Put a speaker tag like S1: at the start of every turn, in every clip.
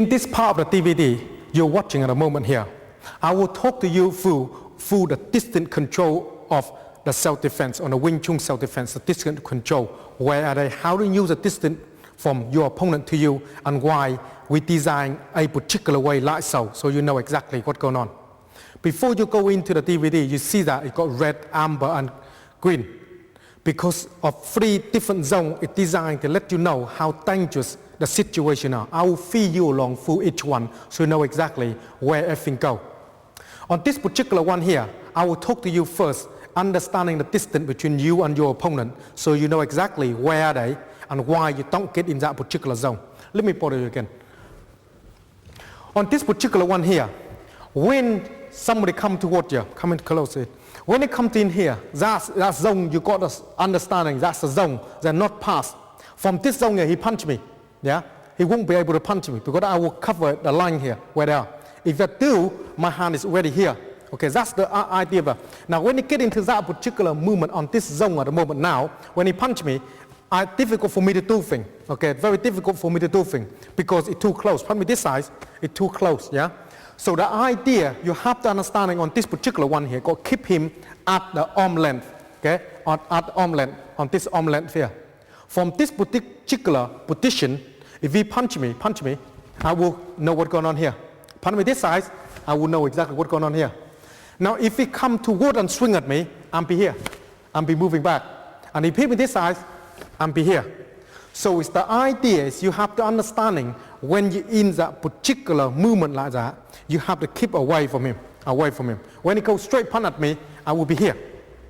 S1: In this part of the DVD you're watching at the moment here, I will talk to you through the distant control of the self-defense, on the Wing Chun self-defense, the distant control, where are they, how to use the distance from your opponent to you, and why we design a particular way like so you know exactly what's going on. Before you go into the DVD, you see that it got red, amber, and green. Because of 3 different zones, it's designed to let you know how dangerous the situation is. I will feed you along through each one so you know exactly where everything goes. On this particular one here, I will talk to you first, understanding the distance between you and your opponent so you know exactly where are they and why you don't get in that particular zone. Let me put it again. On this particular one here, when somebody come towards you, come in close it. When it comes in here, that zone you got us understanding, that's the zone that not passed. From this zone here, he punched me. Yeah? He won't be able to punch me because I will cover the line here where they are. If I do, my hand is already here. Okay, that's the idea of it. Now when you get into that particular movement on this zone at the moment now, when he punch me, it's difficult for me to do things. Okay, very difficult for me to do things because it's too close. Punch me this size, it's too close, yeah? So the idea, you have the understanding on this particular one here, go keep him at the arm length, okay? At arm length, on this arm length here. From this particular position, if he punch me, I will know what's going on here. Punch me this size, I will know exactly what's going on here. Now if he come toward and swing at me, I'll be here. I'll be moving back. And if he hit me this size, I'll be here. So it's the idea is you have the understanding when you're in that particular movement like that, you have to keep away from him. When he goes straight punch at me, I will be here.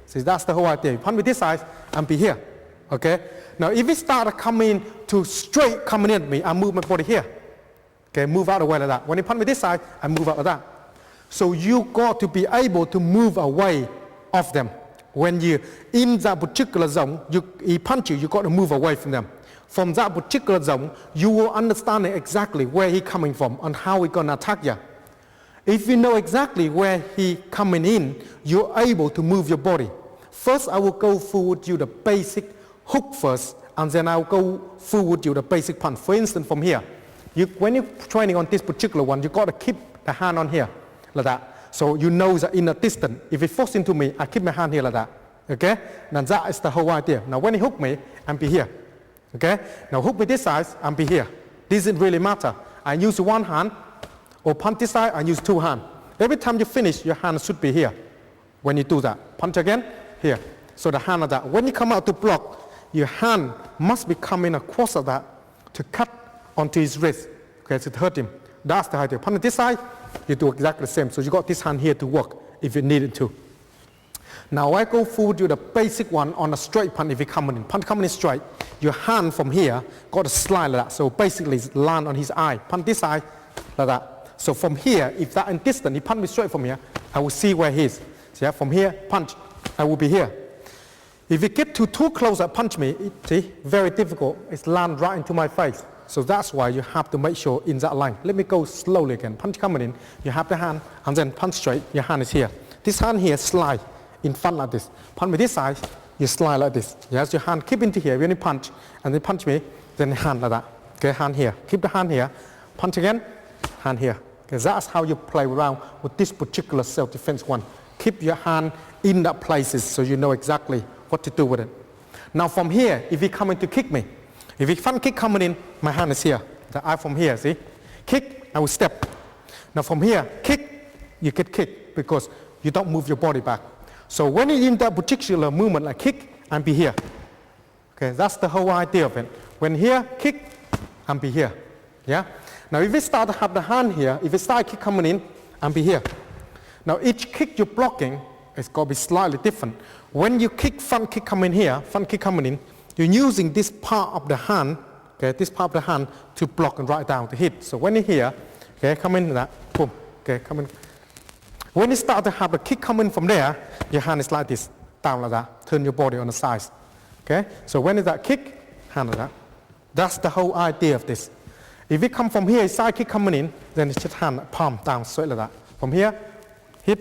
S1: See, that's the whole idea. Punch me this size, I'll be here. Okay? Now if he started coming to straight coming in at me, I move my body here. Okay, move out of the way like that. When he punch me this side, I move out of that. So you got to be able to move away of them. When you're in that particular zone, he punch you, you got to move away from them. From that particular zone, you will understand exactly where he coming from and how he gonna attack you. If you know exactly where he coming in, you're able to move your body. First, I will go through with you the basic hook first, and then I'll go through with you the basic punch. For instance, from here, when you're training on this particular one, you got to keep the hand on here, like that. So you know that in a distance, if he forces into me, I keep my hand here like that. Okay? Now that is the whole idea. Now when he hook me, I'll be here. Okay? Now hook me this side, I'll be here. This doesn't really matter. I use one hand, or punch this side, I use 2 hands. Every time you finish, your hand should be here. When you do that, punch again, here. So the hand like that. When you come out to block, your hand must be coming across of that to cut onto his wrist, okay, to hurt him. That's the idea. Punch this side, you do exactly the same. So you got this hand here to work if you needed to. Now I go through you the basic one on a straight punch if you coming in. Punch coming in straight, your hand from here got to slide like that. So basically it's land on his eye. Punch this eye like that. So from here, if that in distance, he punch me straight from here, I will see where he is. So yeah, from here, punch, I will be here. If you get too close and punch me, see, very difficult. It's land right into my face. So that's why you have to make sure in that line. Let me go slowly again. Punch coming in, you have the hand, and then punch straight, your hand is here. This hand here slide in front like this. Punch me this side, you slide like this. Yes, your hand keep into here, when you punch, and then punch me, then hand like that. Okay, hand here. Keep the hand here, punch again, hand here. Okay, that's how you play around with this particular self-defense one. Keep your hand in that places so you know exactly what to do with it. Now from here, if he coming to kick me, if he front kick coming in, my hand is here. The eye from here, see? Kick, I will step. Now from here, kick, you get kicked because you don't move your body back. So when you're in that particular movement like kick, and be here. Okay, that's the whole idea of it. When here, kick, and be here. Yeah? Now if you start to have the hand here, if you start kick coming in, and be here. Now each kick you're blocking, it's got to be slightly different. When you kick, front kick coming here, front kick coming in, you're using this part of the hand, okay, this part of the hand to block and right down to hit. So when you're here, okay, come in that, boom, okay, come in. When you start to have a kick coming from there, your hand is like this, down like that. Turn your body on the sides, okay? So when is that kick, hand like that. That's the whole idea of this. If you come from here, side kick coming in, then it's just hand, palm down, straight like that. From here, hit,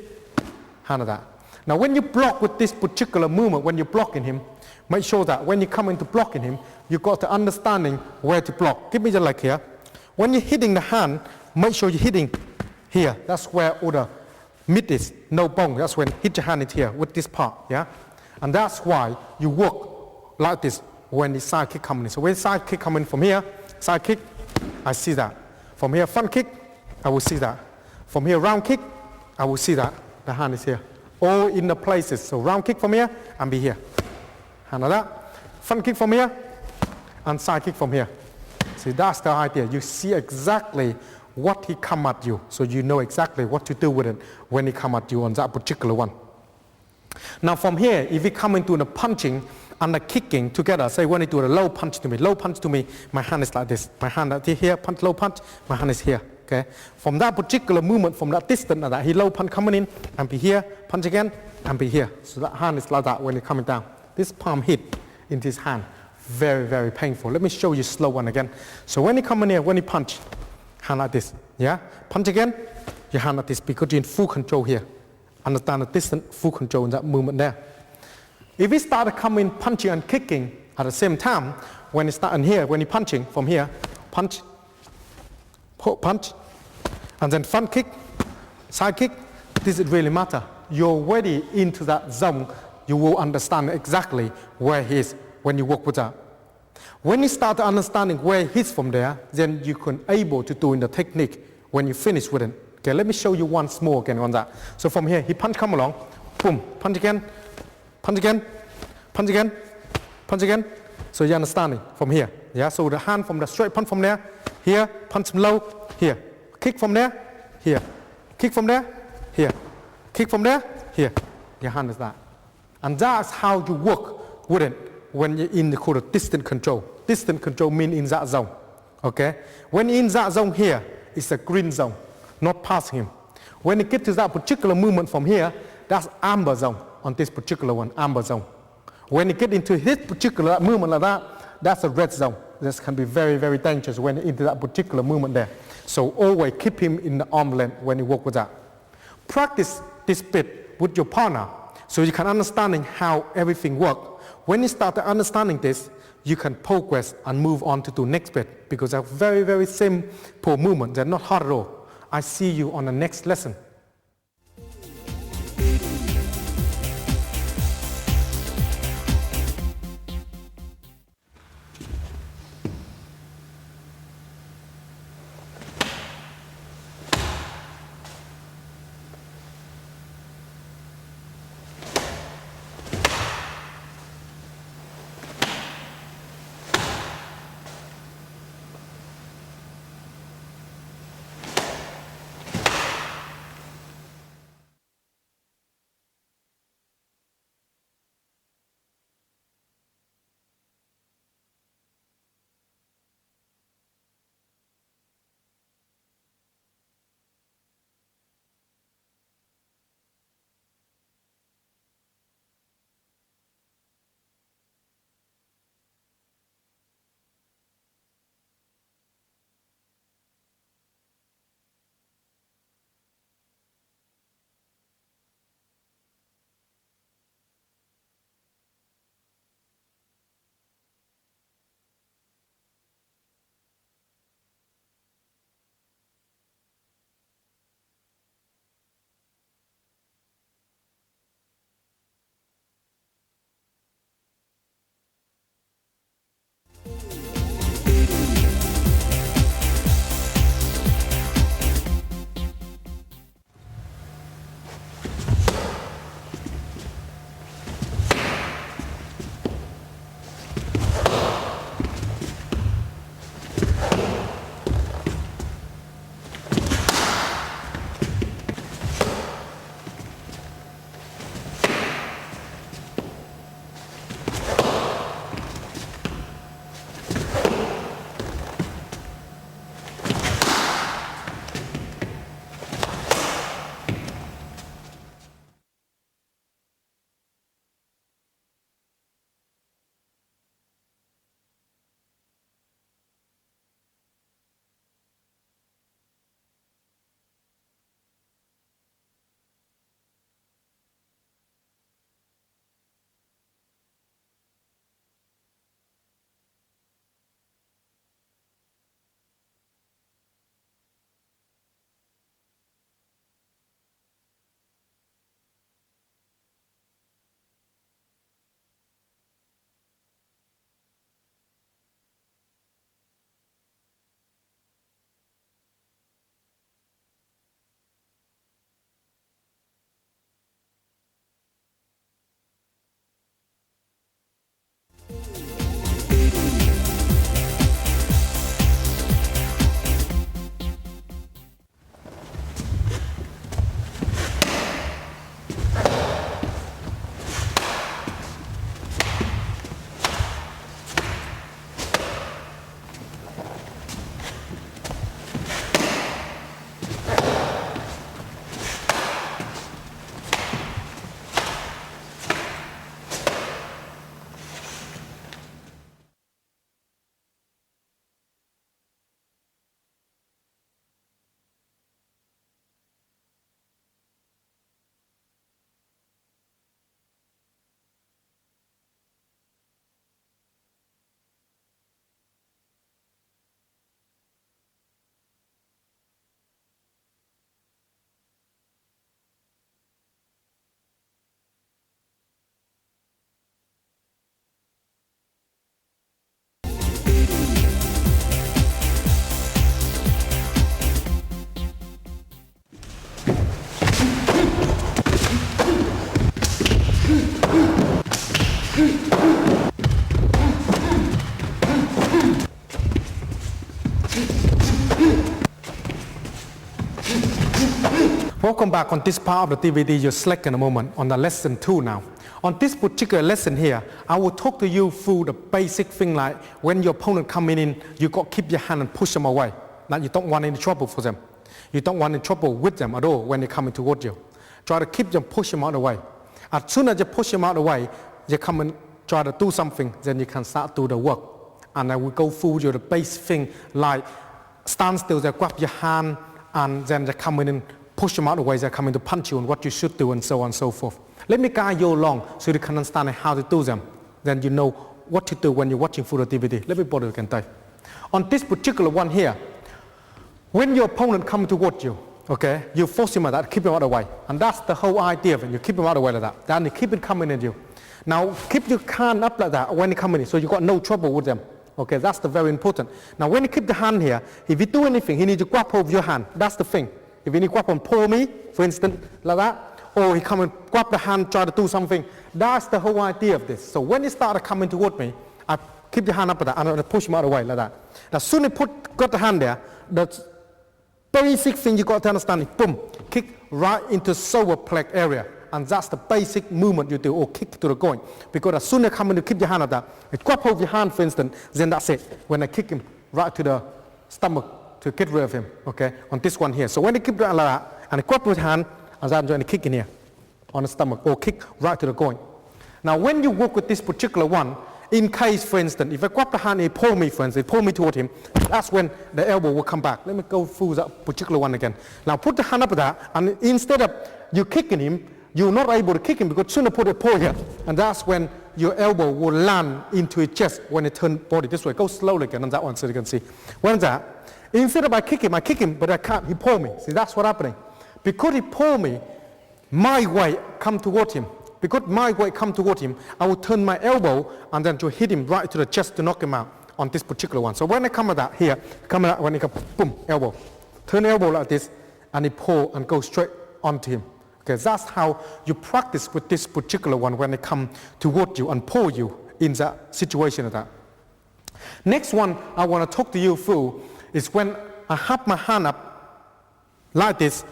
S1: hand like that. Now when you block with this particular movement, when you're blocking him, make sure that when you come into blocking him, you've got the understanding where to block. Give me your leg here. When you're hitting the hand, make sure you're hitting here. That's where all the meat is, no bone. That's when hit your hand in here with this part, yeah? And that's why you work like this when the side kick coming in. So when side kick coming from here, side kick, I see that. From here, front kick, I will see that. From here, round kick, I will see that. The hand is here. All in the places. So round kick from here, and be here. Hand like that. Front kick from here, and side kick from here. See, that's the idea. You see exactly what he come at you, so you know exactly what to do with it when he come at you on that particular one. Now from here, if we come into the punching and the kicking together, say when he do the low punch to me, my hand is like this. My hand is here, punch, low punch, my hand is here. Okay. From that particular movement, from that distance, that he low punch coming in, and be here, punch again, and be here. So that hand is like that when it's coming down. This palm hit into his hand. Very, very painful. Let me show you slow one again. So when he come in here, when he punch, hand like this, yeah? Punch again, your hand like this, because you're in full control here. Understand the distance, full control in that movement there. If he start coming punching and kicking at the same time, when he start in here, when he punching from here, punch, punch, and then front kick, side kick, this it really matter. You're already into that zone, you will understand exactly where he is when you work with that. When you start understanding where he is from there, then you can able to do in the technique when you finish with it. Okay, let me show you once more again on that. So from here, he punch come along, boom, punch again, punch again, punch again, punch again. So you understanding from here, yeah? So the hand from the straight punch from there, here, punch from low, here. Kick from there, here. Kick from there, here. Kick from there, here. Your hand is that. And that's how you work with it when you're in the called of distant control. Distant control means in that zone, okay? When you're in that zone here, it's a green zone, not passing him. When you get to that particular movement from here, that's amber zone on this particular one, amber zone. When you get into his particular movement like that, that's a red zone. This can be very, very dangerous when you're into that particular movement there. So always keep him in the arm length when you work with that. Practice this bit with your partner so you can understanding how everything works. When you start understanding this, you can progress and move on to the next bit because they're very, very simple movements. They're not hard at all. I see you on the next lesson. Welcome back on this part of the DVD. You're select in a moment on the lesson 2 now. On this particular lesson here, I will talk to you through the basic thing like when your opponent coming in, you got to keep your hand and push them away. Like you don't want any trouble for them. You don't want any trouble with them at all when they're coming toward you. Try to keep them, push them out of the way. As soon as you push them out of the way, you come and try to do something, then you can start to do the work. And I will go through you the basic thing like stand still, they grab your hand, and then they come in and push them out of the way, they're coming to punch you and what you should do and so on and so forth. Let me guide you along so you can understand how to do them. Then you know what to do when you're watching through the DVD. Let me borrow you again. On this particular one here, when your opponent comes toward you, okay, you force him like that, keep him out of the way. And that's the whole idea of it. You keep him out of the way like that. Then you keep it coming at you. Now keep your hand up like that when they come in, so you got no trouble with them. Okay, that's the very important. Now when you keep the hand here, if you do anything, he needs to grab hold of your hand. That's the thing. If you need to grab and pull me, for instance, like that, or he come and grab the hand, try to do something, that's the whole idea of this. So when he started coming toward me, I keep the hand up like that, and I push him out of the way like that. As soon as you got the hand there, the basic thing you got to understand is, boom, kick right into solar plexus area. And that's the basic movement you do, or kick to the groin. Because as soon as you come in to keep your hand like that, you grab hold of your hand, for instance, then that's it. When I kick him right to the stomach, to get rid of him, okay, on this one here. So when you keep that like that, and you grab with your hand, and then you kick in here, on the stomach, or kick right to the groin. Now when you work with this particular one, in case, for instance, if I grab the hand and he pull me, for instance, pull me toward him, that's when the elbow will come back. Let me go through that particular one again. Now put the hand up that, and instead of you kicking him, you're not able to kick him because sooner put a pull here, and that's when your elbow will land into his chest when it turn body this way. Go slowly again on that one so you can see. When that, instead of I kick him, but I can't. He pull me. See, that's what's happening. Because he pull me, my weight come toward him. Because my weight come toward him, I will turn my elbow and then to hit him right to the chest to knock him out on this particular one. So when I come at that here, come at when he come, boom, elbow. Turn elbow like this, and he pull and go straight onto him. Okay, that's how you practice with this particular one when they come toward you and pull you in that situation of that. Next one I want to talk to you through is when I have my hand up like this,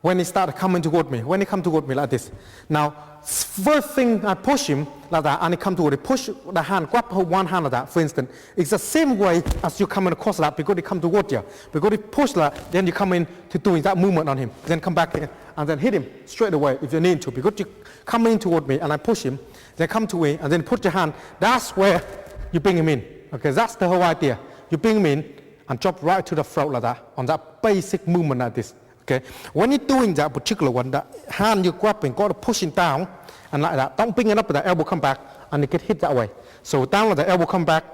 S1: when he started coming toward me, when he come toward me like this. Now, first thing I push him like that, and he come toward me, push the hand, grab one hand like that, for instance. It's the same way as you coming across that because he come toward you. Because he push that, then you come in to doing that movement on him. Then come back here, and then hit him straight away if you need to. Because you come in toward me, and I push him, then come to me, and then put your hand. That's where you bring him in. Okay, that's the whole idea. You bring him in, and drop right to the throat like that, on that basic movement like this. Okay, when you're doing that particular one, the hand you're grabbing, got to push it down, and like that. Don't bring it up, the elbow come back, and you get hit that way. So down, the elbow come back,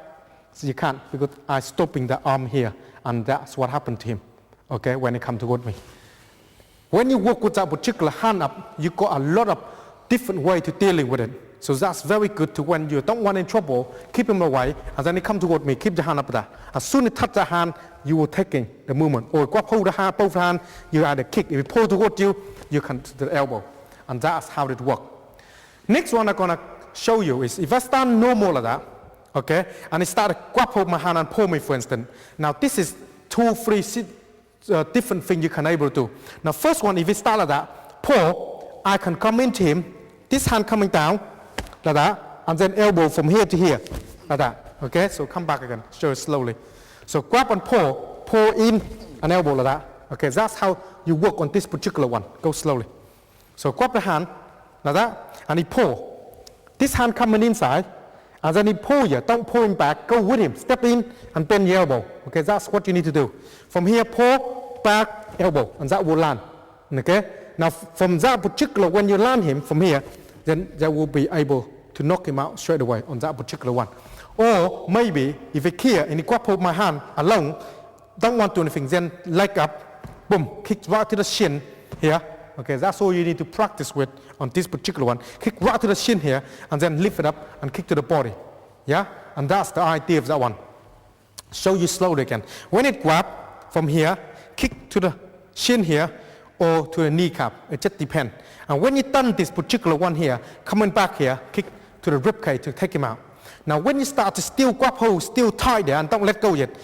S1: so you can't, because I'm stopping the arm here, and that's what happened to him, okay, when he come toward me. When you work with that particular hand up, you got a lot of different way to dealing with it. So that's very good to when you don't want any trouble, keep him away, and then he come toward me, keep the hand up there. As soon as you touch the hand, you will taking the movement. Or grab hold the hand, both hands, you either kick. If you pull toward you, you can to the elbow. And that's how it works. Next one I'm gonna show you is if I stand normal like that, okay, and I start to grab hold my hand and pull me, for instance. Now this is 2, 3 different things you can able to do. Now first one, if you start like that, pull, I can come into him, this hand coming down, like that, and then elbow from here to here, like that. Okay, so come back again, show it slowly. So grab and pull in an elbow like that. Okay, that's how you work on this particular one. Go slowly. So grab the hand like that, and he pull. This hand coming inside, and then he pull you. Don't pull him back. Go with him. Step in and bend your elbow. Okay, that's what you need to do. From here, pull, back, elbow, and that will land. Okay. Now from that particular, when you land him from here, then they will be able to knock him out straight away on that particular one. Or maybe if he here and he grab hold my hand alone, don't want to do anything, then leg up, boom, kick right to the shin here. Okay, that's all you need to practice with on this particular one. Kick right to the shin here, and then lift it up and kick to the body. Yeah, and that's the idea of that one. Show you slowly again. When it grab from here, kick to the shin here, or to the kneecap. It just depends. And when you've done this particular one here, coming back here, kick to the ribcage to take him out. Now when you start to still grab hold, still tight there, and don't let go yet,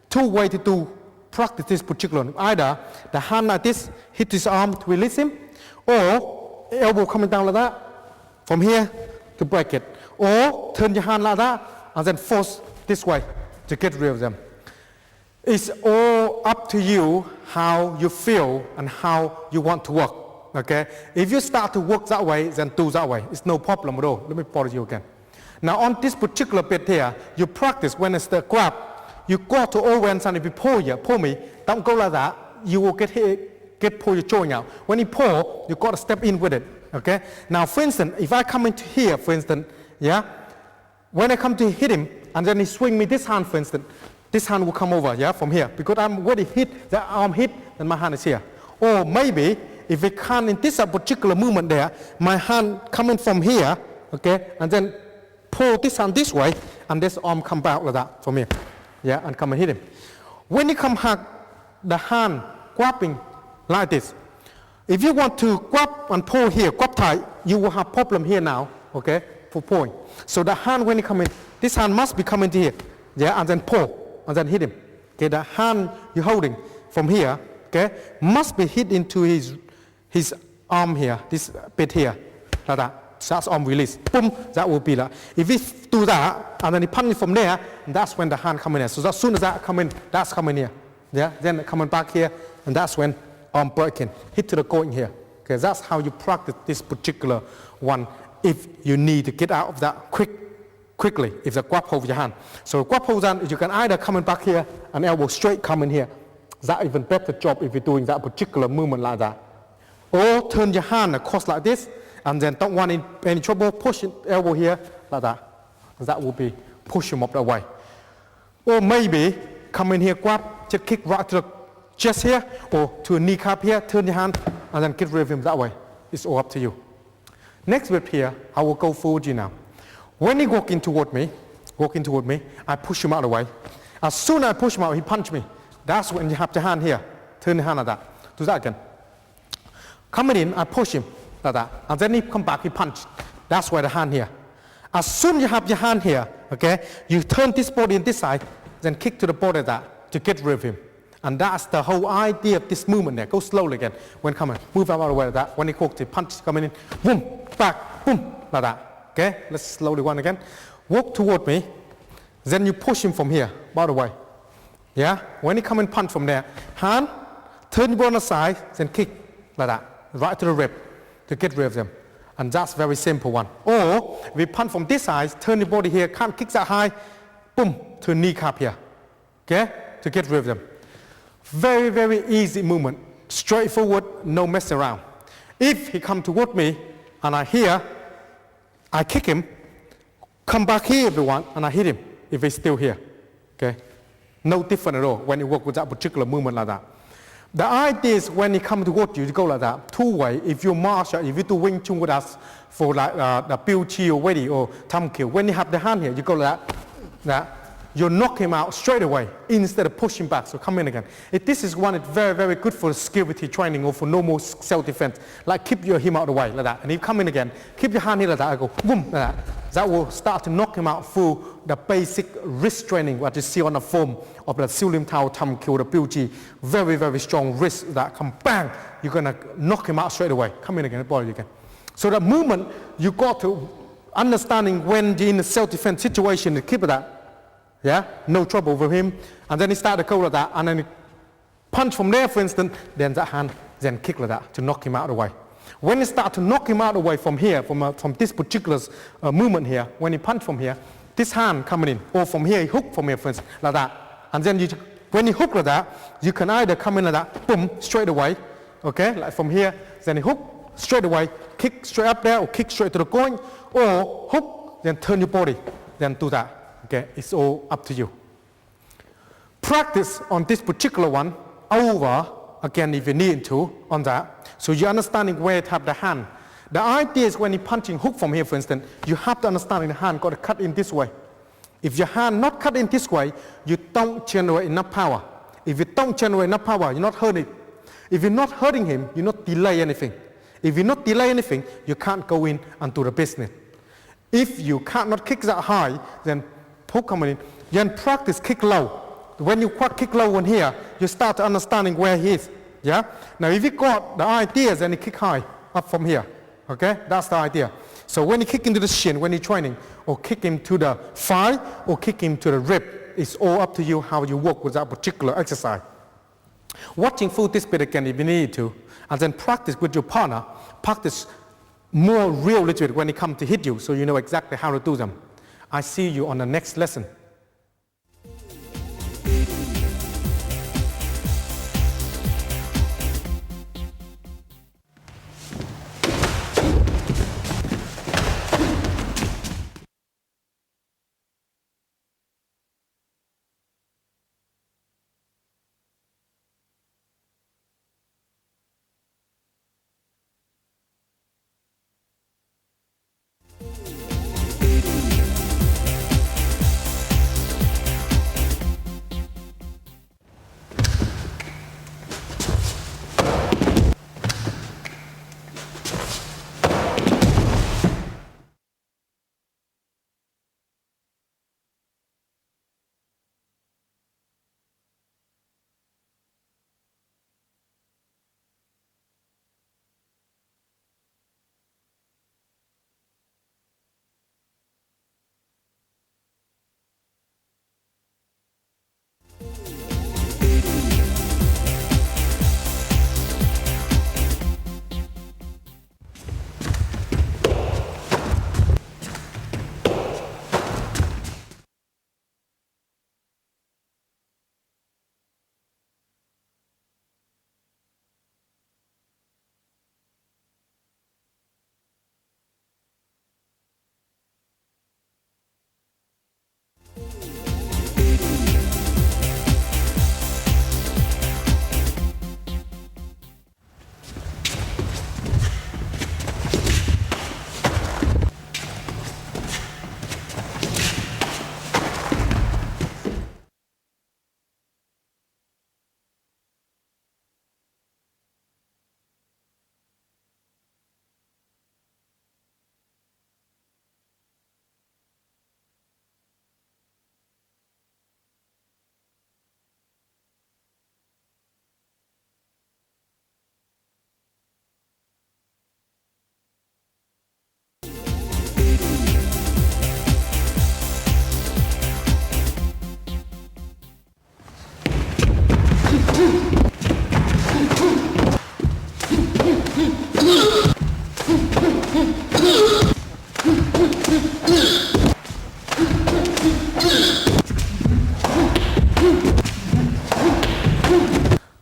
S1: 2 ways to do practice this particular one. Either the hand like this, hit his arm to release him, or elbow coming down like that, from here to break it. Or turn your hand like that, and then force this way to get rid of them. It's all up to you how you feel and how you want to work. Okay? If you start to work that way, then do that way. It's no problem at all. Let me pause you again. Now on this particular bit here, you practice when it's the grab. You go to all hands and if you pull here, pull me, don't go like that. You will get pull your joint out. When you pull, you got to step in with it. Okay? Now for instance, if I come into here, for instance, yeah, when I come to hit him, and then he swing me this hand, for instance, this hand will come over, yeah, from here. Because I'm already hit, the arm hit, then my hand is here. Or maybe, if I can't in this particular movement there, my hand coming from here, okay, and then pull this hand this way, and this arm come back like that from here, yeah, and come and hit him. When you come hug, the hand grabbing like this. If you want to grab and pull here, grab tight, you will have problem here now, okay, for pulling. So the hand when you come in, this hand must be coming to here, yeah, and then pull, and then hit him. Okay, the hand you're holding from here, okay, must be hit into his arm here, this bit here, like that. So that's arm release. Boom, that will be that. If we do that, and then he punch from there, that's when the hand come in here. So as soon as that come in, that's coming here. Yeah, then coming back here, and that's when arm breaking. Hit to the going here. Okay, that's how you practice this particular one if you need to get out of that quickly, if the grab hold your hand. So grab hold hand, you can either coming back here and elbow straight coming here. That's even better job if you're doing that particular movement like that. Or turn your hand across like this, and then don't want any trouble, push elbow here like that. That will be push him up that way. Or maybe come in here, grab, just kick right to the chest here, or to a kneecap here, turn your hand, and then get rid of him that way. It's all up to you. Next bit here, I will go forward you now. When he walking toward me, I push him out of the way. As soon as I push him out, he punch me. That's when you have the hand here. Turn the hand like that. Do that again. Coming in, I push him like that. And then he come back, he punch. That's why the hand here. As soon as you have your hand here, okay, you turn this body in this side, then kick to the body like that to get rid of him. And that's the whole idea of this movement there. Go slowly again. When coming, move out of the way like that. When he walks, the punch coming in, boom, back, boom, like that. Okay, let's slowly one again. Walk toward me, then you push him from here, by the way. Yeah, when he come and punch from there, hand, turn your body on the side, then kick like that, right to the rib to get rid of them. And that's very simple one. Or if you punch from this side, turn your body here, can't kick that high, boom, to kneecap here. Okay, to get rid of them. Very, very easy movement, straightforward, no mess around. If he come toward me and I kick him, come back here if you want, and I hit him if he's still here. Okay? No different at all when you work with that particular movement like that. The idea is when he comes toward you, you go like that, two-way. If you martial, if you do Wing Chun with us for like the Tiêu Chỉ already or Tầm Kiều, when you have the hand here, you go like that. You knock him out straight away instead of pushing back. So come in again. This is one that's very, very good for skillful training or for normal self-defense. Like keep him out of the way like that. And if you come in again, keep your hand here like that. I go boom like that. That will start to knock him out through the basic wrist training what you see on the form of the Tiểu Niệm Đầu, Tầm Kiều, the Tiêu Chỉ. Very, very strong wrist that come bang. You're gonna knock him out straight away. Come in again, body again. So the movement you got to understanding when you're in a self-defense situation to keep it that. Yeah, no trouble with him. And then he started to go like that, and then he punch from there, for instance, then that hand, then kick like that to knock him out of the way. When you start to knock him out of the way from here, from this particular movement here, when he punch from here, this hand coming in, or from here, he hook from here, for instance, like that. And then when you hook like that, you can either come in like that, boom, straight away, okay, like from here, then he hook, straight away, kick straight up there, or kick straight to the groin, or hook, then turn your body, then do that. Okay, it's all up to you. Practice on this particular one over again if you need to on that. So you're understanding where to have the hand. The idea is when you're punching hook from here, for instance, you have to understand the hand got to cut in this way. If your hand not cut in this way, you don't generate enough power. If you don't generate enough power, you're not hurting. If you're not hurting him, you're not delay anything. If you not delay anything, you can't go in and do the business. If you cannot kick that high, then hook coming in, then practice kick low. when you kick low one here, you start understanding where he is. Yeah? Now if you got the ideas, then you kick high, up from here. Okay? That's the idea. So when you kick into the shin, when you're training, or kick him to the thigh, or kick him to the rib, it's all up to you how you work with that particular exercise. Watching through this bit again if you need to, and then practice with your partner, practice more real little bit when it comes to hit you, so you know exactly how to do them. I see you on the next lesson.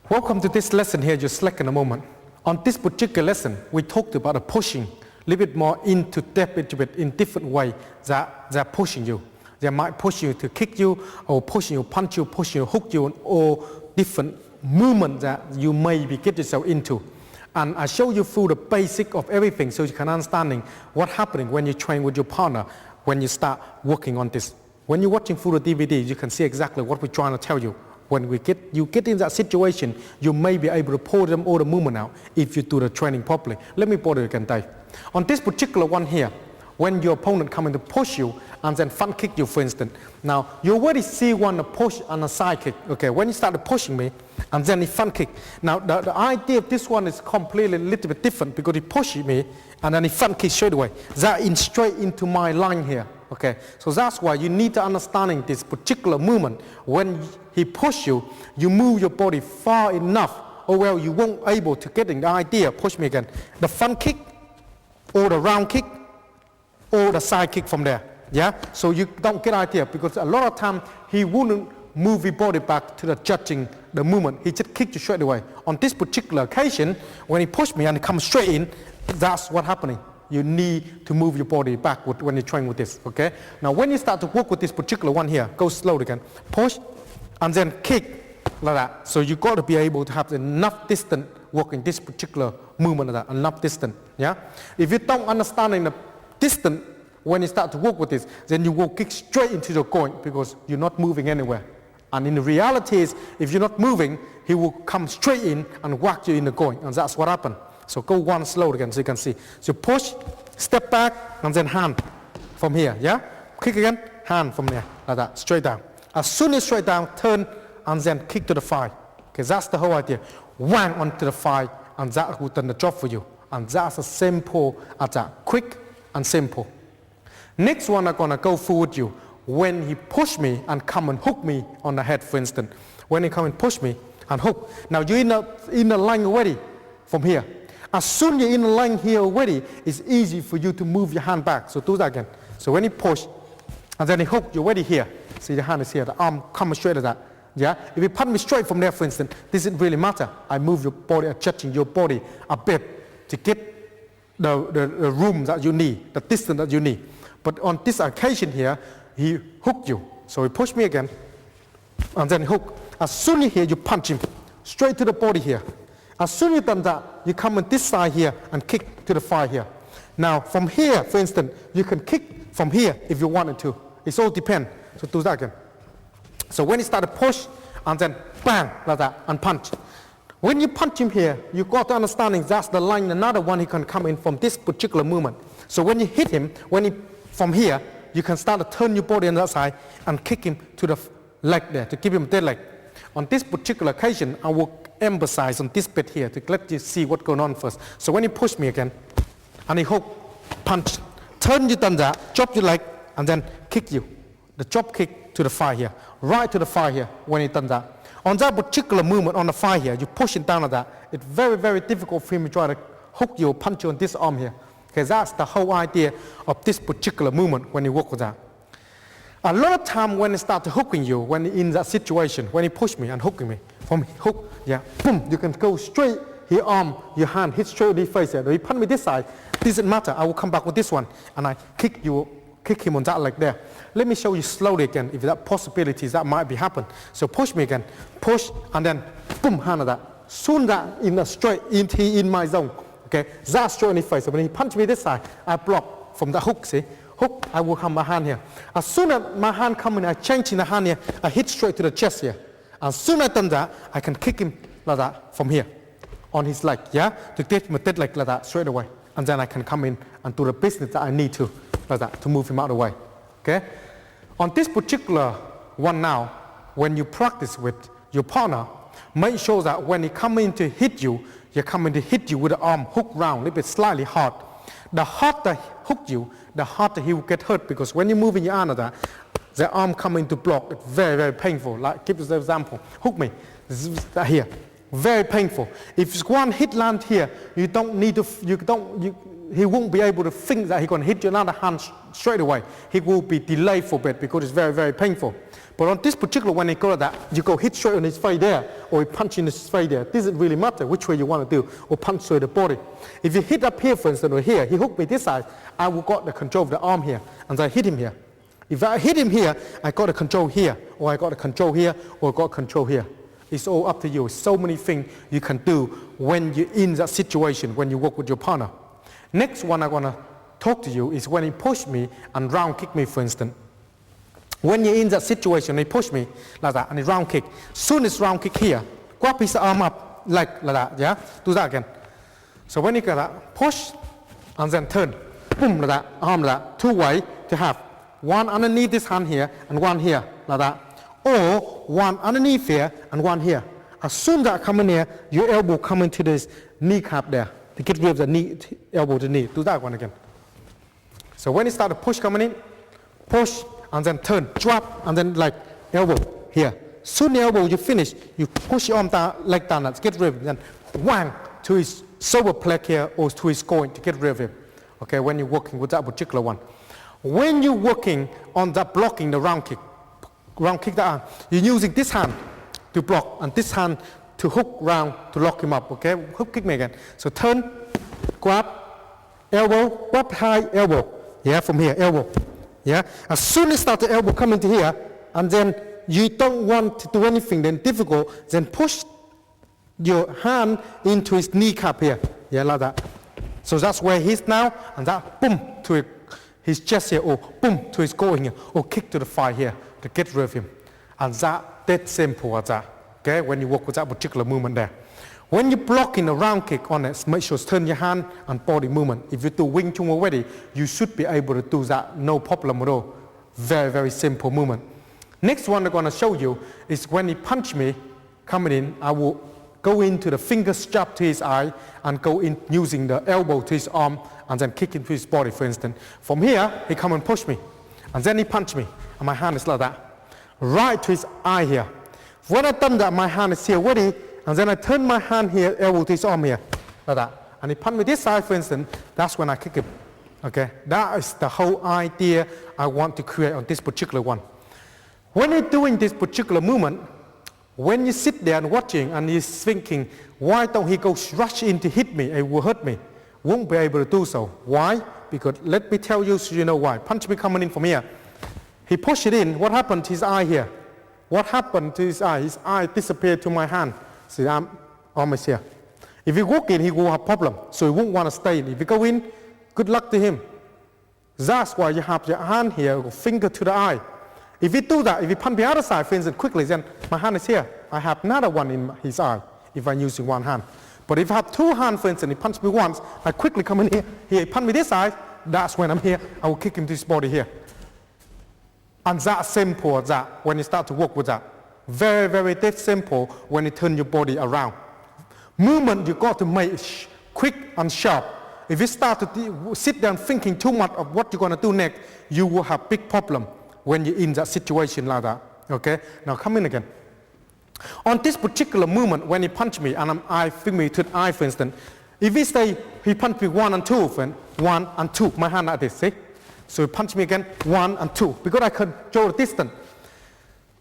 S1: Welcome to this lesson here, just slack in a moment. On this particular lesson, we talked about the pushing, a little bit more into depth, a little bit in different way that they're pushing you. They might push you to kick you, or push you, punch you, push you, hook you, or different movement that you maybe get yourself into. And I show you through the basic of everything so you can understanding what's happening when you train with your partner, when you start working on this. When you're watching through the DVD, you can see exactly what we're trying to tell you. When you get in that situation, you may be able to pull them all the movement out if you do the training properly. Let me pause it again, Dave. On this particular one here, when your opponent coming to push you and then front kick you, for instance. Now, you already see one push and a side kick. Okay, when you start pushing me and then he front kick. Now, the idea of this one is completely a little bit different because he pushes me and then he front kick straight away. That in straight into my line here. Okay, so that's why you need to understanding this particular movement. When he push you, you move your body far enough, or well, you won't able to get in the idea. Push me again. The front kick, or the round kick, or the side kick from there. Yeah, so you don't get idea because a lot of time he wouldn't move your body back to the judging the movement. He just kicked you straight away. On this particular occasion, when he pushed me and he comes straight in, that's what happening. You need to move your body backward when you train with this, okay? Now when you start to work with this particular one here, go slow again. Push and then kick like that. So you got to be able to have enough distance working this particular movement like that, enough distance, yeah? If you don't understanding the distance when you start to work with this, then you will kick straight into the groin because you're not moving anywhere. And in the reality is, if you're not moving, he will come straight in and whack you in the groin, and that's what happened. So go one slow again so you can see. So push, step back, and then hand from here, yeah? Kick again, hand from there, like that, straight down. As soon as straight down, turn and then kick to the thigh. Okay, that's the whole idea. Whang onto the thigh, and that will done the job for you. And that's as simple as that. Quick and simple. Next one I'm gonna go through with you. When he push me and come and hook me on the head, for instance. When he come and push me and hook. Now you're in the line already from here. As soon as you're in the line here already, it's easy for you to move your hand back. So do that again. So when he push, and then he hook, you're already here. See, the hand is here, the arm comes straight at that. Yeah? If you punch me straight from there, for instance, this doesn't really matter. I move your body, adjusting your body a bit to get the room that you need, the distance that you need. But on this occasion here, he hooked you. So he pushed me again, and then hook. As soon as here, you punch him straight to the body here. As soon as you've done that, you come on this side here and kick to the thigh here. Now, from here, for instance, you can kick from here if you wanted to. It all depends. So do that again. So when you start to push, and then bang, like that, and punch. When you punch him here, you got to understanding that's the line, another one he can come in from this particular movement. So when you hit him, from here, you can start to turn your body on that side and kick him to the leg there, to give him a dead leg. On this particular occasion, I will emphasize on this bit here to let you see what's going on first. So when you push me again, and he hook, punch, turn you down that, drop your leg, and then kick you. The drop kick to the thigh here, right to the thigh here when he done that. On that particular movement on the thigh here, you push it down like that. It's very, very difficult for him to try to hook you or punch you on this arm here. Okay, that's the whole idea of this particular movement when you work with that. A lot of time when he start hooking you, when in that situation, when he push me and hooking me, from hook, yeah, boom, you can go straight, your arm, your hand, hit straight in the face here. If he punch me this side, doesn't matter, I will come back with this one, and I kick him on that leg there. Let me show you slowly again, if that possibilities that might be happen. So push me again, push, and then boom, hand of that. Soon that in a straight, in my zone, okay, that straight in the face. So when he punch me this side, I block from the hook, see? Hook, I will have my hand here. As soon as my hand come in, I change in the hand here, I hit straight to the chest here. As soon as I done that, I can kick him like that from here, on his leg, yeah? To get him a dead leg like that, straight away. And then I can come in and do the business that I need to, like that, to move him out of the way, okay? On this particular one now, when you practice with your partner, make sure that when he come in to hit you, he come in to hit you with the arm hook round, a little bit slightly hard. The harder hook you, the harder he will get hurt, because when you move in your arm like that, the arm come in to block. It's very, very painful. Like, give us the example. Hook me. This is that here. Very painful. If one hit land here, you don't need to, he won't be able to think that he's going to hit you another hand straight away. He will be delayed for a bit because it's very, very painful. But on this particular, when he go like that, you go hit straight on his face there, or you punch in his face there. It doesn't really matter which way you want to do, or punch through the body. If you hit up here, for instance, or here, he hooked me this side, I will got the control of the arm here, and I hit him here. If I hit him here, I got the control here, or I got the control here, or I got control here. It's all up to you. So many things you can do when you're in that situation, when you work with your partner. Next one I want to talk to you is when he pushed me and round kick me, for instance. When you're in that situation, he push me like that, and he round kick. Soon as round kick here, grab his arm up, like that, yeah? Do that again. So when you get that, push, and then turn. Boom, like that, arm like that. Two way to have. One underneath this hand here, and one here, like that. Or one underneath here, and one here. As soon as that come in here, your elbow come into this kneecap there, to get rid of the knee, elbow to knee. Do that one again. So when you start to push coming in, push, and then turn, drop, and then like elbow here. Soon the elbow you finish, you push your arm down, leg down, to get rid of it, then whang to his sober plate here, or to his groin to get rid of him. Okay, when you're working with that particular one. When you're working on that blocking the round kick that arm, you're using this hand to block, and this hand to hook round to lock him up, okay? Hook kick me again. So turn, grab, elbow, grab high, elbow. Yeah, from here, elbow. Yeah, as soon as start the elbow come into here, and then you don't want to do anything then difficult, then push your hand into his kneecap here. Yeah, like that. So that's where he's now, and that boom to his chest here, or boom to his groin here, or kick to the thigh here to get rid of him. And that's simple as that. Okay, when you work with that particular movement there. When you're blocking a round kick on it, make sure to turn your hand and body movement. If you do Wing Chun already, you should be able to do that, no problem at all. Very, very simple movement. Next one I'm going to show you is when he punched me, coming in, I will go into the finger strap to his eye and go in using the elbow to his arm and then kick into his body, for instance. From here, he come and push me. And then he punched me. And my hand is like that. Right to his eye here. When I done that, my hand is here ready. And then I turn my hand here, elbow to his arm here. Like that. And he punched me this side, for instance. That's when I kick him. Okay? That is the whole idea I want to create on this particular one. When you're doing this particular movement, when you sit there and watching and you're thinking, why don't he go rush in to hit me? It will hurt me. Won't be able to do so. Why? Because let me tell you so you know why. Punch me coming in from here. He pushed it in. What happened to his eye here? What happened to his eye? His eye disappeared to my hand. See, I'm almost here. If he walk in, he will have problem. So he won't want to stay in. If you go in, good luck to him. That's why you have your hand here, finger to the eye. If you do that, if you punch the other side, for instance, quickly, then my hand is here. I have another one in his eye if I'm using one hand. But if I have two hands, for instance, he punched me once, I quickly come in here, he punched me this side, that's when I'm here, I will kick him to his body here. And that simple as that, when you start to work with that. Very, very simple when you turn your body around. Movement, you got to make quick and sharp. If you start to sit down thinking too much of what you're going to do next, you will have big problem when you're in that situation like that. Okay? Now come in again. On this particular movement, when he punched me, and I finger me to the eye, for instance, if he say he punched me 1 and 2, friend, 1 and 2, my hand like this, see? So he punched me again, 1 and 2, because I control the distance.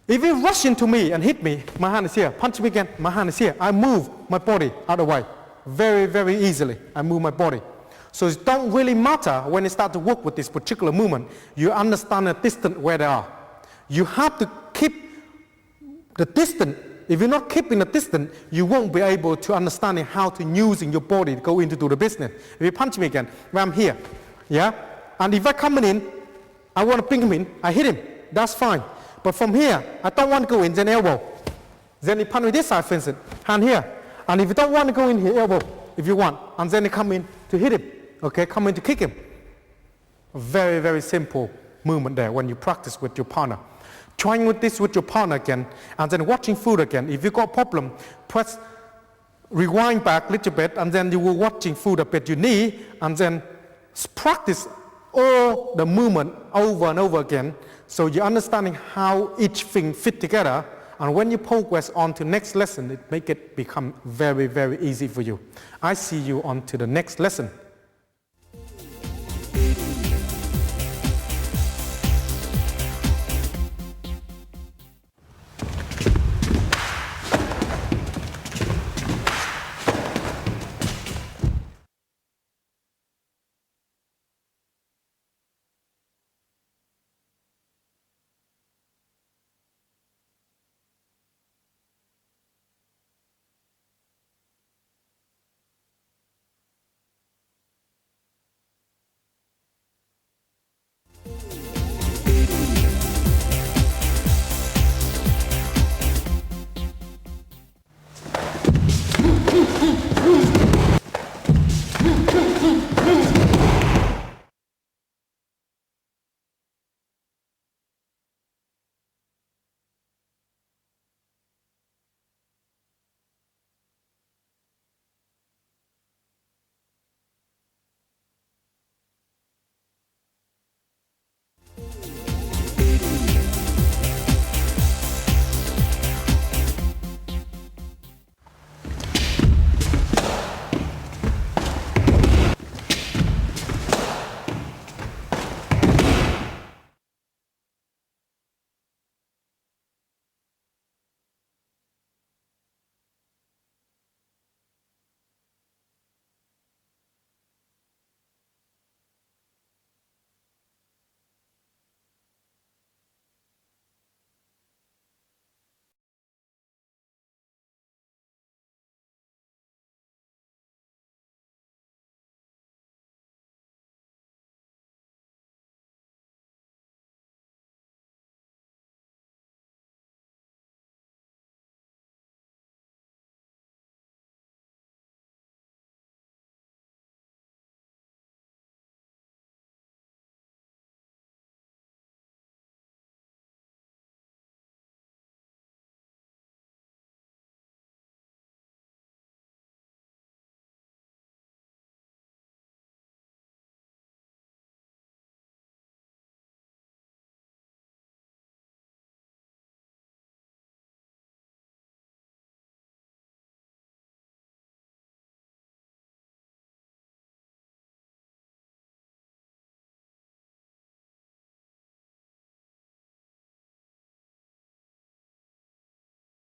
S1: If he rush into me and hit me, my hand is here. Punch me again, my hand is here. I move my body out of the way. Very, very easily, I move my body. So it don't really matter when you start to work with this particular movement. You understand the distance where they are. You have to keep the distance. If you're not keeping the distance, you won't be able to understand how to using your body to go into do the business. If you punch me again, when I'm here, yeah? And if I come in, I want to bring him in, I hit him, that's fine. But from here, I don't want to go in, then elbow. Then he punch me this side, for instance, hand here. And if you don't want to go in here, elbow, if you want. And then you come in to hit him, okay? Come in to kick him. Very, very simple movement there when you practice with your partner. Trying with this with your partner again, and then watching food again. If you got problem, press, rewind back a little bit, and then you will watching food a bit your knee, and then practice all the movement over and over again, so you're understanding how each thing fit together. And when you progress on to next lesson, it make it become very, very easy for you. I see you on to the next lesson.